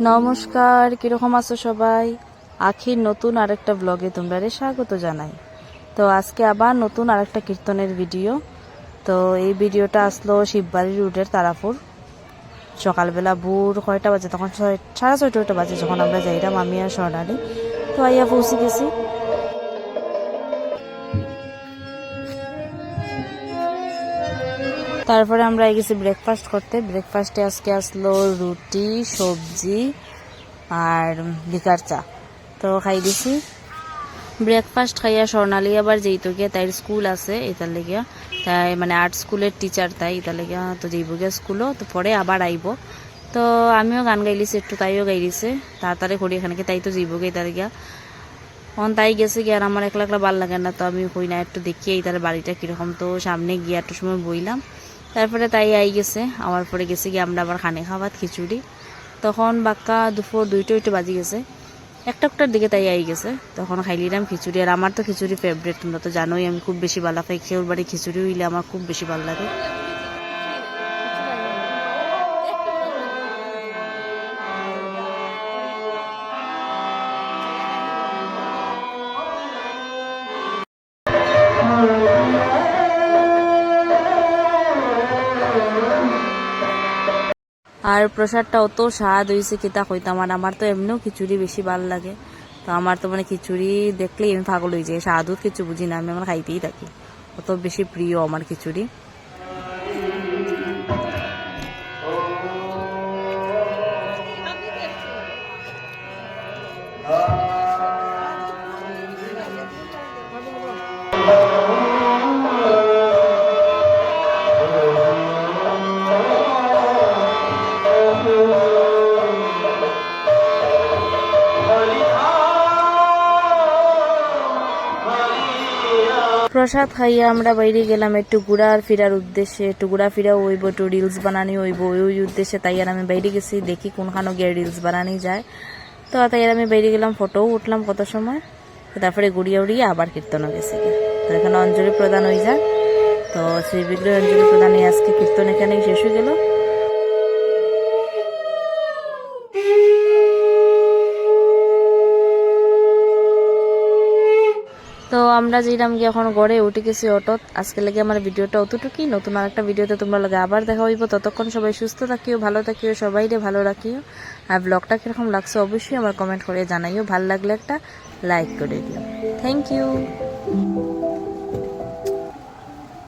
নমস্কার, কিরকম আছো সবাই? আখির নতুন আরেকটা ব্লগে তোমরা স্বাগত জানাই। তো আজকে আবার নতুন আরেকটা কীর্তনের ভিডিও। তো এই ভিডিওটা আসলো শিববাড়ি রোডের তারাপুর। সকালবেলা ভোর কয়টা বাজে, তখন 6:30 বাজে যখন আমরা যাইলাম আমি আর স্বর্ণালী। তো আইয়া পৌঁছে গেছি। তারপরে আমরা গেছি ব্রেকফাস্ট করতে। ব্রেকফাস্টে আজকে আসলো রুটি, সবজি আর লিকার চা। তো খাই দিছি। ব্রেকফাস্ট খাইয়া স্বর্ণালী আবার যেইতো গিয়া তাই স্কুল আছে এটার লেগিয়া, তাই মানে আর্ট স্কুলের টিচার, তাই এটার লেগিয়া তো যাইব গিয়া স্কুলও। তো পরে আবার আইব। তো আমিও গান গাইলিছি একটু, তাইও গাইলিছে তাড়াতাড়ি করি এখানে, তাই তো যাইব গিয়ে তার গিয়া তাই গেছে গিয়ে। আর আমার একলা একলা ভাল লাগে না, তো আমি কই না একটু দেখিয়ে তার বাড়িটা কিরকম। তো সামনে গিয়ে একটু সময় বইলাম, তারপরে তাই আই গেছে। আমার পরে গেছে গিয়ে আমরা আবার খানে খাওয়াত খিচুড়ি। তখন বাক্কা দুপুর 2টা বাজি গেছে, একটার দিকে তাই আই গেছে। তখন খাইলিলাম খিচুড়ি। আর আমার তো খিচুড়ি ফেভারিট, তোমরা তো জানোই আমি খুব বেশি ভালো খাই। খেউর বাড়ি খিচুড়ি হইলে আমার খুব বেশি ভালো লাগে। আর প্রসাদটা অত স্বাদ হয়েছে কিতা কইতাম। আর আমার তো এমনিও খিচুড়ি বেশি ভাল লাগে। তো আমার তো মানে খিচুড়ি দেখলেই আমি পাগল হয়ে যাই। স্বাদও কিছু বুঝি না, আমি আমার খাইতেই থাকি, অত বেশি প্রিয় আমার খিচুড়ি। প্রসাদ খাইয়া আমরা বাইরে গেলাম একটু ঘুরার ফিরার উদ্দেশ্যে। একটু ঘুরা ফিরা হইব, একটু রিলস বানানি হইব, ওই উদ্দেশ্যে। তাই আর আমি বাইরে গেছি, দেখি কোনখানে গিয়ে রিলস বানানি যায়। তো তাই আর আমি বাইরে গেলাম, ফটোও উঠলাম কত সময়। তারপরে ঘুরিয়ে উড়িয়ে আবার কীর্তনও গেছি। তো এখানে অঞ্জলি প্রদান হয়ে যায়। তো শ্রী বিগ্রহ অঞ্জলি প্রদানে আজকে কীর্তন এখানেই শেষ হয়ে গেল। তো আমরা যেলাম গিয়ে এখন ঘরে উঠে গেছি অটোত। আজকে লেগে আমার ভিডিওটা অতটুকুই। নতুন আর একটা ভিডিওতে তোমরা লাগে আবার দেখা হইব। ততক্ষণ সবাই সুস্থ থাকিও, ভালো থাকিও, সবাইরে ভালো রাখিও। আর ব্লগটা কিরকম লাগছে অবশ্যই আমার কমেন্ট করে জানাইও। ভালো লাগলে একটা লাইক করে দিও। Thank you.